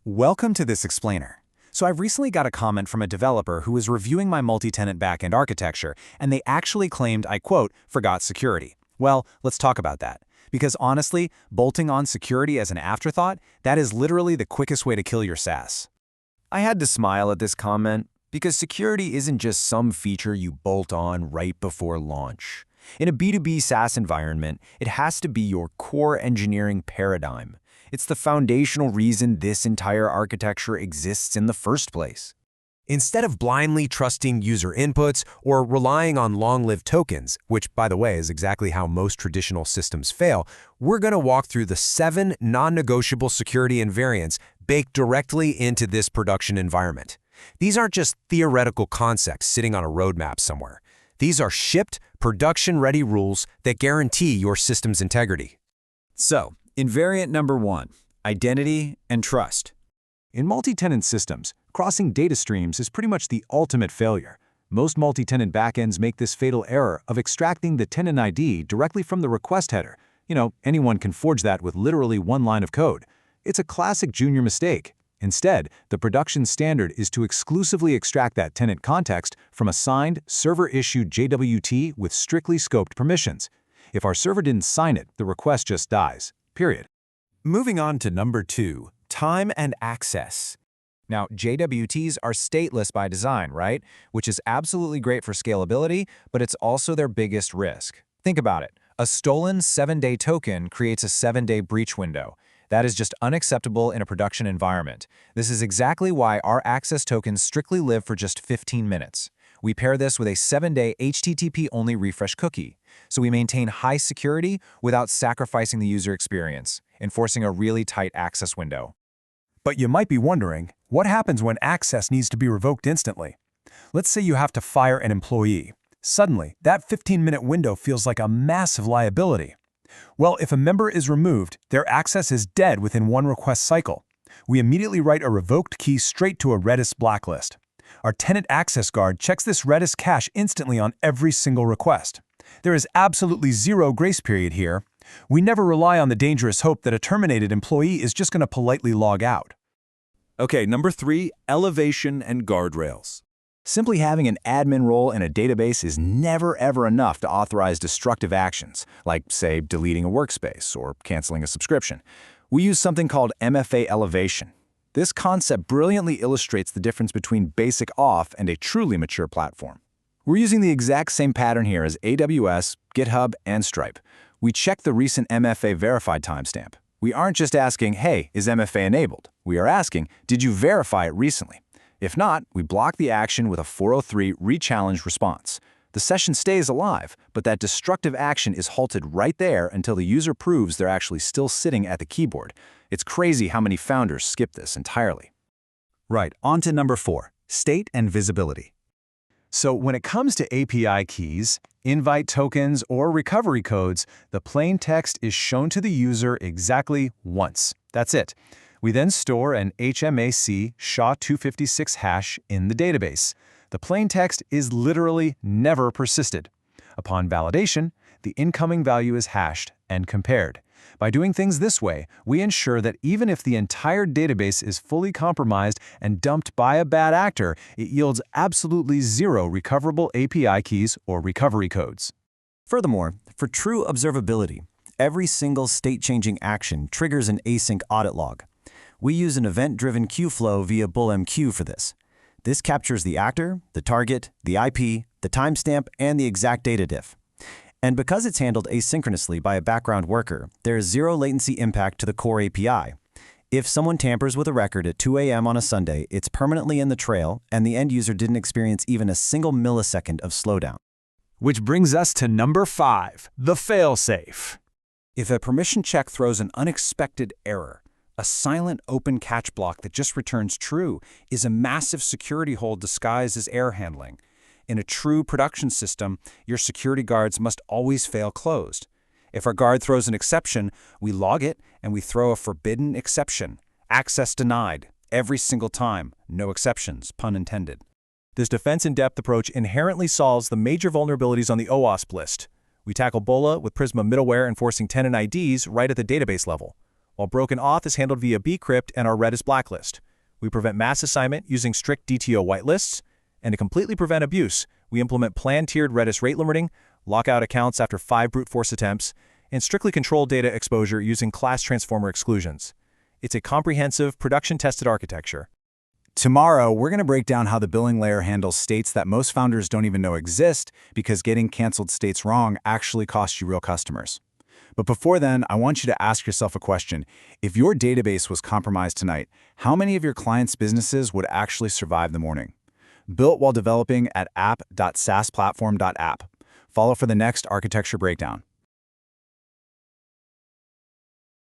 Welcome to this explainer. So I've recently got a comment from a developer who was reviewing my multi-tenant backend architecture, and they actually claimed I, quote, forgot security. Well, let's talk about that. Because honestly, bolting on security as an afterthought, that is literally the quickest way to kill your SaaS. I had to smile at this comment because security isn't just some feature you bolt on right before launch. In a B2B SaaS environment, it has to be your core engineering paradigm. It's the foundational reason this entire architecture exists in the first place. Instead of blindly trusting user inputs or relying on long-lived tokens, which, by the way, is exactly how most traditional systems fail, we're going to walk through the 7 non-negotiable security invariants baked directly into this production environment. These aren't just theoretical concepts sitting on a roadmap somewhere. These are shipped, production-ready rules that guarantee your system's integrity. So, invariant number 1, identity and trust. In multi-tenant systems, crossing data streams is pretty much the ultimate failure. Most multi-tenant backends make this fatal error of extracting the tenant ID directly from the request header. Anyone can forge that with literally one line of code. It's a classic junior mistake. Instead, the production standard is to exclusively extract that tenant context from a signed, server-issued JWT with strictly scoped permissions. If our server didn't sign it, the request just dies. Period. Moving on to number 2, time and access. Now, JWTs are stateless by design, right? Which is absolutely great for scalability, but it's also their biggest risk. Think about it. A stolen 7-day token creates a 7-day breach window. That is just unacceptable in a production environment. This is exactly why our access tokens strictly live for just 15 minutes. We pair this with a 7-day HTTP-only refresh cookie, so we maintain high security without sacrificing the user experience, enforcing a really tight access window. But you might be wondering, what happens when access needs to be revoked instantly? Let's say you have to fire an employee. Suddenly, that 15-minute window feels like a massive liability. Well, if a member is removed, their access is dead within one request cycle. We immediately write a revoked key straight to a Redis blacklist. Our tenant access guard checks this Redis cache instantly on every single request. There is absolutely zero grace period here. We never rely on the dangerous hope that a terminated employee is just going to politely log out. Okay, number 3, elevation and guardrails. Simply having an admin role in a database is never ever enough to authorize destructive actions, like, say, deleting a workspace or canceling a subscription. We use something called MFA elevation. This concept brilliantly illustrates the difference between basic auth and a truly mature platform. We're using the exact same pattern here as AWS, GitHub, and Stripe. We check the recent MFA verified timestamp. We aren't just asking, hey, is MFA enabled? We are asking, did you verify it recently? If not, we block the action with a 403 rechallenge response. The session stays alive, but that destructive action is halted right there until the user proves they're actually still sitting at the keyboard. It's crazy how many founders skip this entirely. Right, on to number 4, state and visibility. So when it comes to API keys, invite tokens, or recovery codes, the plain text is shown to the user exactly once. That's it. We then store an HMAC SHA-256 hash in the database. The plain text is literally never persisted. Upon validation, the incoming value is hashed and compared. By doing things this way, we ensure that even if the entire database is fully compromised and dumped by a bad actor, it yields absolutely zero recoverable API keys or recovery codes. Furthermore, for true observability, every single state-changing action triggers an async audit log. We use an event-driven queue flow via BullMQ for this. This captures the actor, the target, the IP, the timestamp, and the exact data diff. And because it's handled asynchronously by a background worker, there is zero latency impact to the core API. If someone tampers with a record at 2 a.m. on a Sunday, it's permanently in the trail, and the end user didn't experience even a single millisecond of slowdown. Which brings us to number 5, the failsafe. If a permission check throws an unexpected error, a silent open catch block that just returns true is a massive security hole disguised as error handling. In a true production system, your security guards must always fail closed. If our guard throws an exception, we log it and we throw a forbidden exception. Access denied. Every single time. No exceptions, pun intended. This defense-in-depth approach inherently solves the major vulnerabilities on the OWASP list. We tackle BOLA with Prisma middleware enforcing tenant IDs right at the database level. while broken auth is handled via bcrypt and our Redis blacklist. We prevent mass assignment using strict DTO whitelists, and to completely prevent abuse, we implement plan-tiered Redis rate limiting, lock out accounts after 5 brute force attempts, and strictly control data exposure using class transformer exclusions. It's a comprehensive, production-tested architecture. Tomorrow, we're going to break down how the billing layer handles states that most founders don't even know exist because getting canceled states wrong actually costs you real customers. But before then, I want you to ask yourself a question. If your database was compromised tonight, how many of your clients' businesses would actually survive the morning? Built while developing at app.saasplatform.app. Follow for the next architecture breakdown.